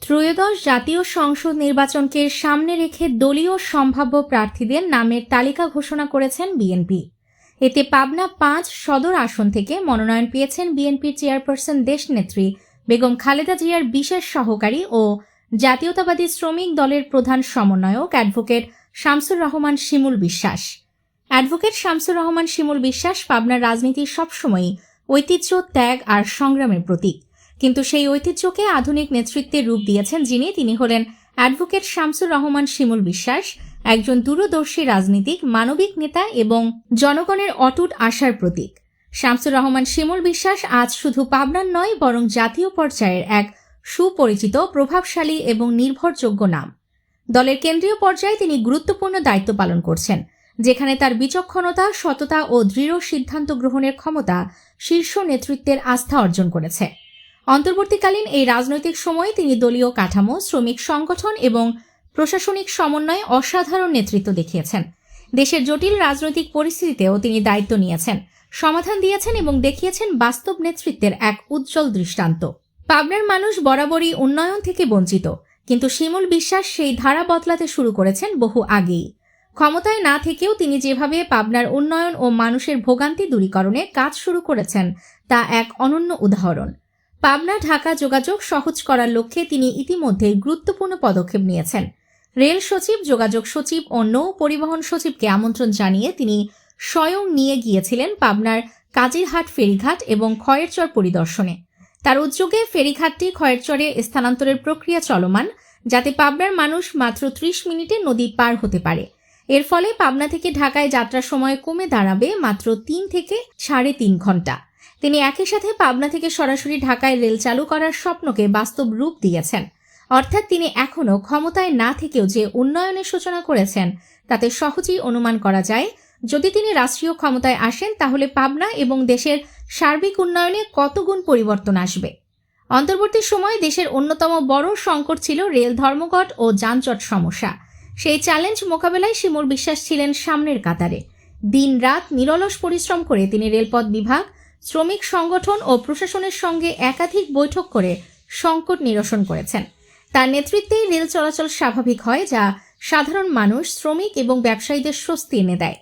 ত্রয়োদশ জাতীয় সংসদ নির্বাচনকে সামনে রেখে দলীয় সম্ভাব্য প্রার্থীদের নামের তালিকা ঘোষণা করেছেন বিএনপি। এতে পাবনা ৫ সদর আসন থেকে মনোনয়ন পেয়েছেন বিএনপির চেয়ারপারসন দেশনেত্রী বেগম খালেদা জিয়ার বিশেষ সহকারী ও জাতীয়তাবাদী শ্রমিক দলের প্রধান সমন্বয়ক অ্যাডভোকেট শামসুর রহমান শিমুল বিশ্বাস। অ্যাডভোকেট শামসুর রহমান শিমুল বিশ্বাস পাবনার রাজনীতি সবসময়ই ঐতিহ্য, ত্যাগ আর সংগ্রামের প্রতীক, কিন্তু সেই ঐতিহ্যকে আধুনিক নেতৃত্বের রূপ দিয়েছেন তিনি হলেন অ্যাডভোকেট শামসুর রহমান শিমুল বিশ্বাস, একজন দূরদর্শী রাজনীতিক, মানবিক নেতা এবং জনগণের অটুট আশার প্রতীক। শামসুর রহমান শিমুল বিশ্বাস আজ শুধু পাবনার নয়, বরং জাতীয় পর্যায়ের এক সুপরিচিত, প্রভাবশালী এবং নির্ভরযোগ্য নাম। দলের কেন্দ্রীয় পর্যায়ে তিনি গুরুত্বপূর্ণ দায়িত্ব পালন করছেন, যেখানে তার বিচক্ষণতা, সততা ও দৃঢ় সিদ্ধান্ত গ্রহণের ক্ষমতা শীর্ষ নেতৃত্বের আস্থা অর্জন করেছে। অন্তর্বর্তীকালীন এই রাজনৈতিক সময়ে তিনি দলীয় কাঠামো, শ্রমিক সংগঠন এবং প্রশাসনিক সমন্বয়ে অসাধারণ নেতৃত্ব দেখিয়েছেন। দেশের জটিল রাজনৈতিক পরিস্থিতিতেও তিনি দায়িত্ব নিয়েছেন, সমাধান দিয়েছেন এবং দেখিয়েছেন বাস্তব নেতৃত্বের এক উজ্জ্বল দৃষ্টান্ত। পাবনার মানুষ বরাবরই উন্নয়ন থেকে বঞ্চিত, কিন্তু শিমুল বিশ্বাস সেই ধারা বদলাতে শুরু করেছেন বহু আগেই। ক্ষমতায় না থেকেও তিনি যেভাবে পাবনার উন্নয়ন ও মানুষের ভোগান্তি দূরীকরণে কাজ শুরু করেছেন তা এক অনন্য উদাহরণ। পাবনা ঢাকা যোগাযোগ সহজ করার লক্ষ্যে তিনি ইতিমধ্যেই গুরুত্বপূর্ণ পদক্ষেপ নিয়েছেন। রেল সচিব, যোগাযোগ সচিব ও নৌ পরিবহন সচিবকে আমন্ত্রণ জানিয়ে তিনি স্বয়ং নিয়ে গিয়েছিলেন পাবনার কাজিরহাট ফেরিঘাট এবং খয়েরচর পরিদর্শনে। তার উদ্যোগে ফেরিঘাটটি খয়েরচরে স্থানান্তরের প্রক্রিয়া চলমান, যাতে পাবনার মানুষ মাত্র ৩০ মিনিটে নদী পার হতে পারে। এর ফলে পাবনা থেকে ঢাকায় যাত্রার সময় কমে দাঁড়াবে মাত্র ৩ থেকে ৩.৫ ঘন্টা। তিনি একই সাথে পাবনা থেকে সরাসরি ঢাকায় রেল চালু করার স্বপ্নকে বাস্তব রূপ দিয়েছেন। অর্থাৎ তিনি এখনও ক্ষমতায় না থেকেও যে উন্নয়নের সূচনা করেছেন, তাতে সহজেই অনুমান করা যায় যদি তিনি রাষ্ট্রীয় ক্ষমতায় আসেন তাহলে পাবনা এবং দেশের সার্বিক উন্নয়নে কত গুণ পরিবর্তন আসবে। অন্তর্বর্তী সময়ে দেশের অন্যতম বড় সংকট ছিল রেল ধর্মঘট ও যানজট সমস্যা। সেই চ্যালেঞ্জ মোকাবেলায় শিমুল বিশ্বাস ছিলেন সামনের কাতারে। দিন রাত নিরলস পরিশ্রম করে তিনি রেলপথ বিভাগ, শ্রমিক সংগঠন ও প্রশাসনের সঙ্গে একাধিক বৈঠক করে সংকট নিরসন করেছেন। তার নেতৃত্বেই রেল চলাচল স্বাভাবিক হয়, যা সাধারণ মানুষ, শ্রমিক এবং ব্যবসায়ীদের স্বস্তি এনে দেয়।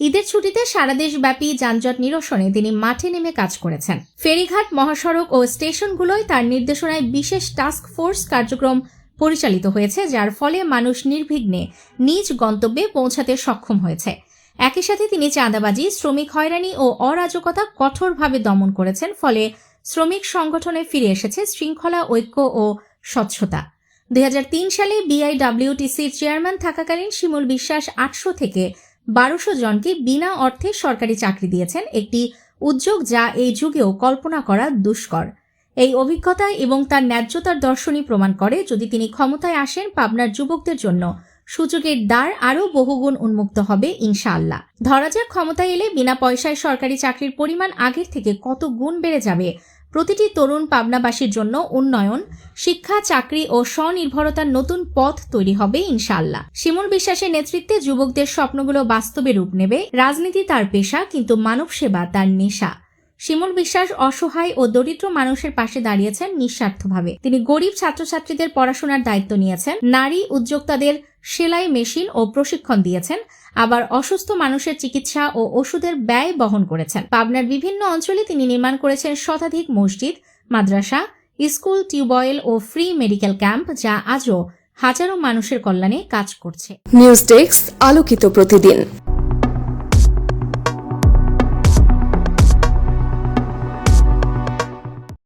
ঈদের ছুটিতে সারা দেশব্যাপী যানজট নিরসনে তিনি মাঠে নেমে কাজ করেছেন। ফেরিঘাট, মহাসড়ক ও স্টেশনগুলোয় তার নির্দেশনায় বিশেষ টাস্ক ফোর্স কার্যক্রম পরিচালিত হয়েছে, যার ফলে মানুষ নির্বিঘ্নে নিজ গন্তব্যে পৌঁছাতে সক্ষম হয়েছে। একই সাথে তিনি চাঁদাবাজি, শ্রমিক হয়রানি ও অরাজকতা কঠোরভাবে দমন করেছেন, ফলে শ্রমিক সংগঠনে ফিরে এসেছে শৃঙ্খলা, ঐক্য ও স্বচ্ছতা। ২০০৩ সালে বিআইডব্লিউটিসির চেয়ারম্যান থাকাকালীন শিমুল বিশ্বাস ৮০০ থেকে ১২০০ জনকে বিনা অর্থে সরকারি চাকরি দিয়েছেন, একটি উদ্যোগ যা এই যুগেও কল্পনা করা দুষ্কর। এই অভিজ্ঞতা এবং তার ন্যায্যতার দর্শনই প্রমাণ করে, যদি তিনি ক্ষমতায় আসেন, পাবনার যুবকদের জন্য সুযোগের দ্বার আরও বহুগুণ উন্মুক্ত হবে ইনশাআল্লাহ। ধরা যাক ক্ষমতায় এলে বিনা পয়সায় সরকারি চাকরির পরিমাণ আগের থেকে কত গুণ বেড়ে যাবে। প্রতিটি তরুণ পাবনাবাসীর জন্য উন্নয়ন, শিক্ষা, চাকরি ও স্বনির্ভরতার নতুন পথ তৈরি হবে ইনশাআল্লাহ। শিমুল বিশ্বাসের নেতৃত্বে যুবকদের স্বপ্নগুলো বাস্তবে রূপ নেবে। রাজনীতি তার পেশা, কিন্তু মানব সেবা তার নেশা। শিমুল বিশ্বাস অসহায় ও দরিদ্র মানুষের পাশে দাঁড়িয়েছেন নিঃস্বার্থভাবে। তিনি গরিব ছাত্রছাত্রীদের পড়াশোনার দায়িত্ব নিয়েছেন, নারী উদ্যোক্তাদের সেলাই মেশিন ও প্রশিক্ষণ দিয়েছেন, আবার অসুস্থ মানুষের চিকিৎসা ও ওষুধের ব্যয় বহন করেছেন। পাবনার বিভিন্ন অঞ্চলে তিনি নির্মাণ করেছেন শতাধিক মসজিদ, মাদ্রাসা, স্কুল, টিউবওয়েল ও ফ্রি মেডিকেল ক্যাম্প, যা আজও হাজারো মানুষের কল্যাণে কাজ করছে। নিউজ ডেস্ক, আলোকিত প্রতিদিন।